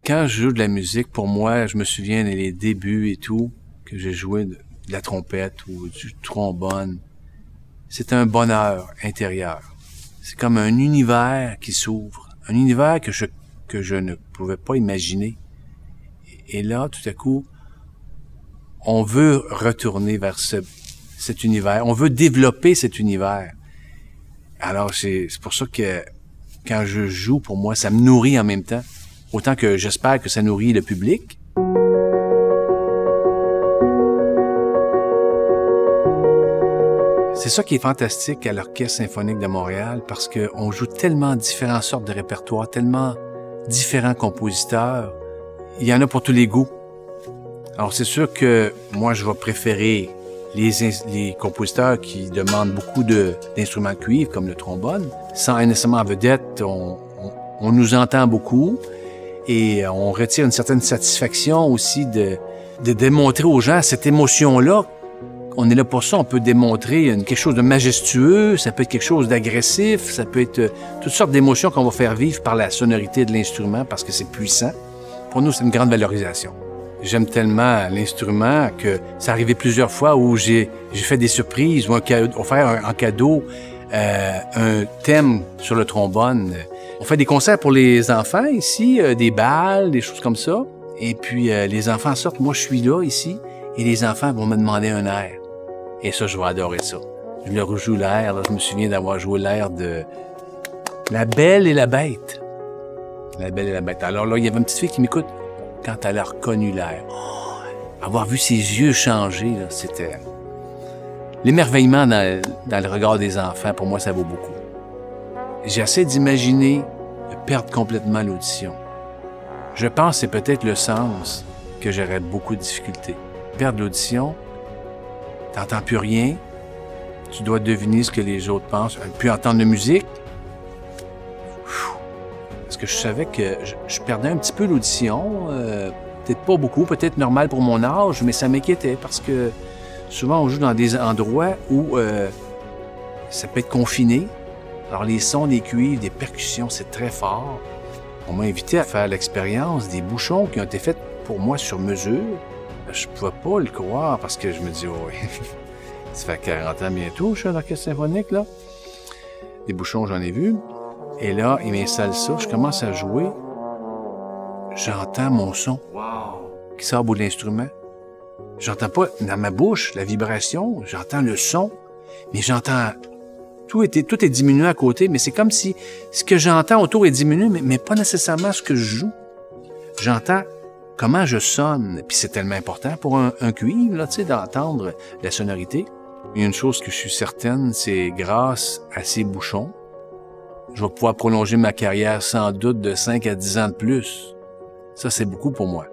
Quand je joue de la musique, pour moi, je me souviens des débuts et tout, que j'ai joué de la trompette ou du trombone. C'est un bonheur intérieur. C'est comme un univers qui s'ouvre. Un univers que je ne pouvais pas imaginer. Et là, tout à coup, on veut retourner vers cet univers. On veut développer cet univers. Alors, c'est pour ça que quand je joue, pour moi, ça me nourrit en même temps. Autant que j'espère que ça nourrit le public. C'est ça qui est fantastique à l'Orchestre symphonique de Montréal, parce qu'on joue tellement différentes sortes de répertoires, tellement différents compositeurs. Il y en a pour tous les goûts. Alors, c'est sûr que moi, je vais préférer les compositeurs qui demandent beaucoup d'instruments de cuivre, comme le trombone. Sans nécessairement en vedette, on nous entend beaucoup et on retire une certaine satisfaction aussi de démontrer aux gens cette émotion-là. On est là pour ça, on peut démontrer quelque chose de majestueux, ça peut être quelque chose d'agressif, ça peut être toutes sortes d'émotions qu'on va faire vivre par la sonorité de l'instrument parce que c'est puissant. Pour nous, c'est une grande valorisation. J'aime tellement l'instrument que ça arrivé plusieurs fois où j'ai fait des surprises ou offert en cadeau un thème sur le trombone. On fait des concerts pour les enfants ici, des bals, des choses comme ça. Et puis les enfants sortent, moi je suis là ici, et les enfants vont me demander un air. Et ça, je vais adorer ça. Je leur joue l'air, là, je me souviens d'avoir joué l'air de La Belle et la Bête. La Belle et la Bête. Alors là, il y avait une petite fille qui m'écoute quand elle a reconnu l'air. Oh, avoir vu ses yeux changer, là, c'était... L'émerveillement dans le regard des enfants, pour moi, ça vaut beaucoup. J'essaie d'imaginer de perdre complètement l'audition. Je pense que c'est peut-être le sens que j'aurais beaucoup de difficultés. Perdre l'audition, t'entends plus rien, tu dois deviner ce que les autres pensent, puis entendre la musique. Parce que je savais que je perdais un petit peu l'audition, peut-être pas beaucoup, peut-être normal pour mon âge, mais ça m'inquiétait parce que souvent on joue dans des endroits où ça peut être confiné. Alors les sons des cuivres, des percussions, c'est très fort. On m'a invité à faire l'expérience des bouchons qui ont été faits pour moi sur mesure. Je pouvais pas le croire parce que je me dis, oh, ça fait 40 ans bientôt, je suis à l'orchestre symphonique, là. Des bouchons, j'en ai vu. Et là, il m'installe ça, je commence à jouer. J'entends mon son qui sort au bout de l'instrument. J'entends pas dans ma bouche la vibration, j'entends le son, mais j'entends... Tout est diminué à côté, mais c'est comme si ce que j'entends autour est diminué, mais pas nécessairement ce que je joue. J'entends comment je sonne, puis c'est tellement important pour un cuivre, là, tu sais, d'entendre la sonorité. Il y a une chose que je suis certaine, c'est grâce à ces bouchons, je vais pouvoir prolonger ma carrière sans doute de 5 à 10 ans de plus. Ça, c'est beaucoup pour moi.